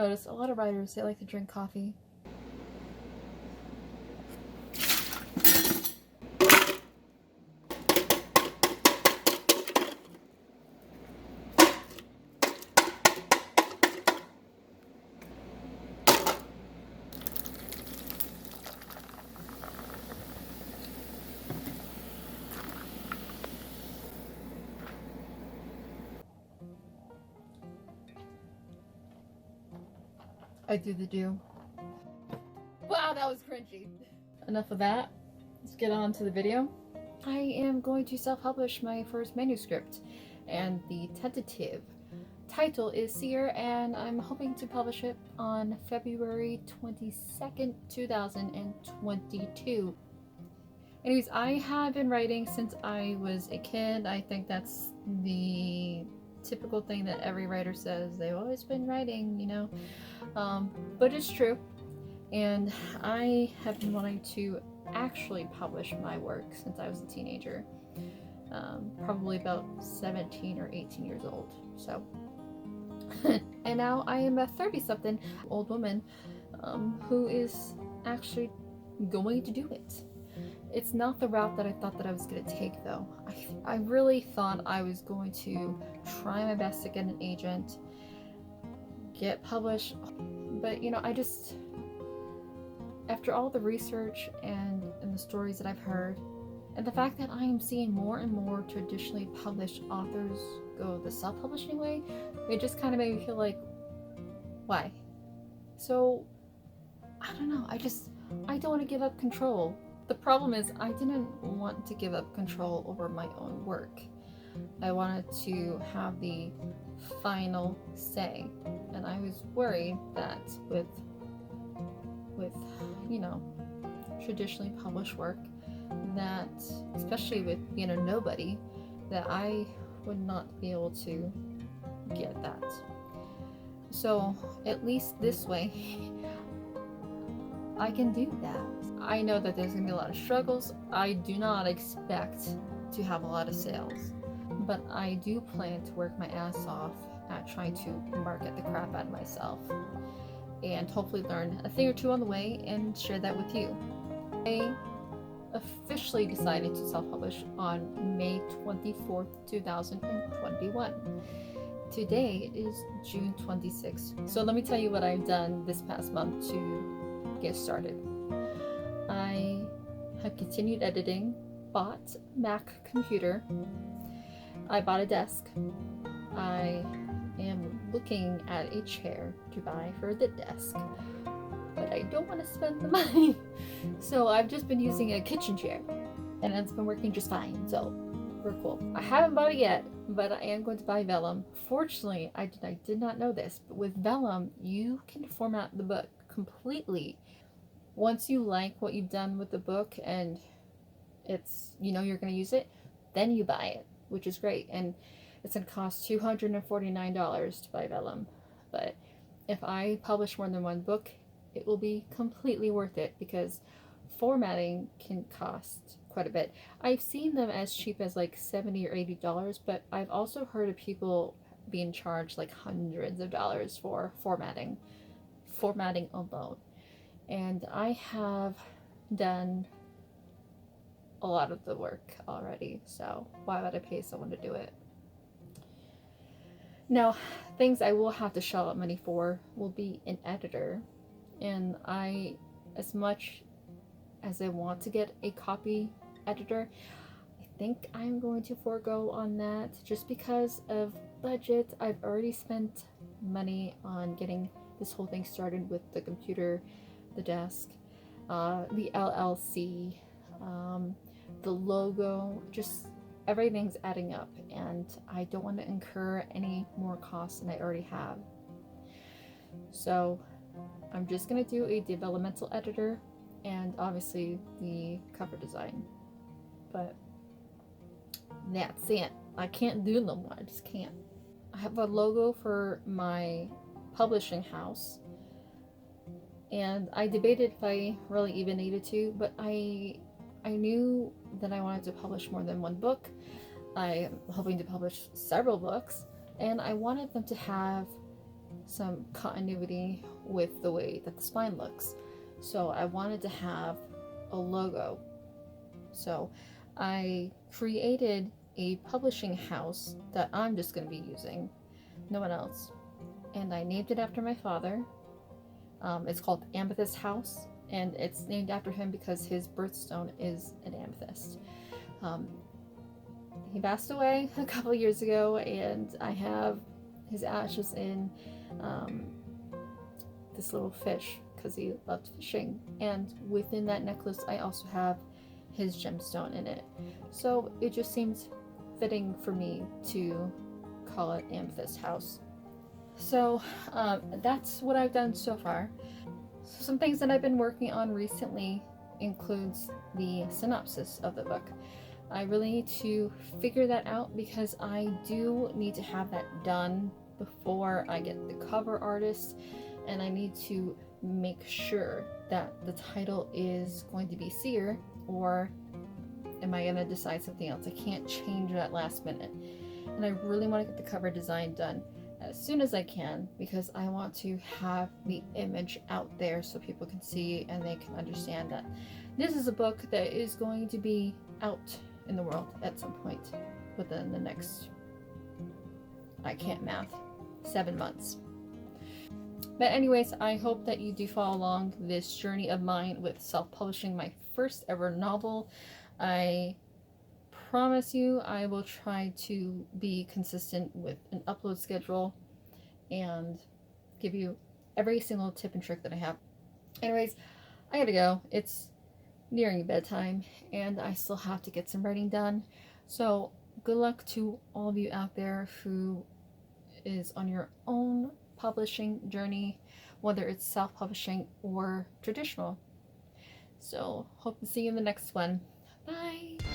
notice a lot of writers, they like to drink coffee. I do the do. Wow, that was cringy. Enough of that. Let's get on to the video. I am going to self-publish my first manuscript, and the tentative title is Seer, and I'm hoping to publish it on February 22nd, 2022. Anyways, I have been writing since I was a kid. I think that's the typical thing that every writer says. They've always been writing, you know. But it's true. And I have been wanting to actually publish my work since I was a teenager. Probably about 17 or 18 years old. So, and now I am a 30-something old woman who is actually going to do it. It's not the route that I thought that I was going to take, though. I really thought I was going to try my best to get an agent, get published, but you know, I just, after all the research and the stories that I've heard, and the fact that I am seeing more and more traditionally published authors go the self-publishing way, it just kind of made me feel like, why? So, I don't know, I don't want to give up control. The problem is I didn't want to give up control over my own work. I wanted to have the final say, and I was worried that with you know, traditionally published work, that especially with being a nobody, that I would not be able to get that. So at least this way I can do that. I know that there's gonna be a lot of struggles. I do not expect to have a lot of sales, but I do plan to work my ass off at trying to market the crap out of myself and hopefully learn a thing or two on the way and share that with you. I officially decided to self-publish on May 24th, 2021. Today is June 26th. So let me tell you what I've done this past month to get started. I have continued editing, bought a Mac computer, I bought a desk, I am looking at a chair to buy for the desk, but I don't want to spend the money. So I've just been using a kitchen chair, and it's been working just fine, so we're cool. I haven't bought it yet, but I am going to buy vellum. Fortunately, I did not know this, but with vellum, you can format the book completely. Once you like what you've done with the book and it's, you know, you're going to use it, then you buy it, which is great. And it's going to cost $249 to buy vellum. But if I publish more than one book, it will be completely worth it because formatting can cost quite a bit. I've seen them as cheap as like $70 or $80, but I've also heard of people being charged like hundreds of dollars for formatting alone. And I have done a lot of the work already, so why would I pay someone to do it? Now, things I will have to shell out money for will be an editor, and as much as I want to get a copy editor, I think I'm going to forego on that just because of budget. I've already spent money on getting this whole thing started with the computer, the desk, the LLC, the logo, just everything's adding up, and I don't want to incur any more costs than I already have. So I'm just going to do a developmental editor and obviously the cover design. But that's it. I can't do no more. I just can't. I have a logo for my publishing house, and I debated if I really even needed to, but I knew that I wanted to publish more than one book. I'm hoping to publish several books, and I wanted them to have some continuity with the way that the spine looks. So I wanted to have a logo. So I created a publishing house that I'm just going to be using, no one else. And I named it after my father. It's called Amethyst House, and it's named after him because his birthstone is an amethyst. Um, he passed away a couple years ago, and I have his ashes in this little fish because he loved fishing. And within that necklace, I also have his gemstone in it. So it just seems fitting for me to call it Amethyst House. So that's what I've done so far. So some things that I've been working on recently includes the synopsis of the book. I really need to figure that out because I do need to have that done before I get the cover artist, and I need to make sure that the title is going to be Seer, or am I going to decide something else? I can't change that last minute. And I really want to get the cover design done as soon as I can because I want to have the image out there so people can see and they can understand that this is a book that is going to be out in the world at some point within the next, I can't math, 7 months. But anyways, I hope that you do follow along this journey of mine with self-publishing my first ever novel. I promise you I will try to be consistent with an upload schedule and give you every single tip and trick that I have. Anyways, I gotta go. It's nearing bedtime and I still have to get some writing done. So good luck to all of you out there who is on your own publishing journey, whether it's self-publishing or traditional. So hope to see you in the next one. Bye!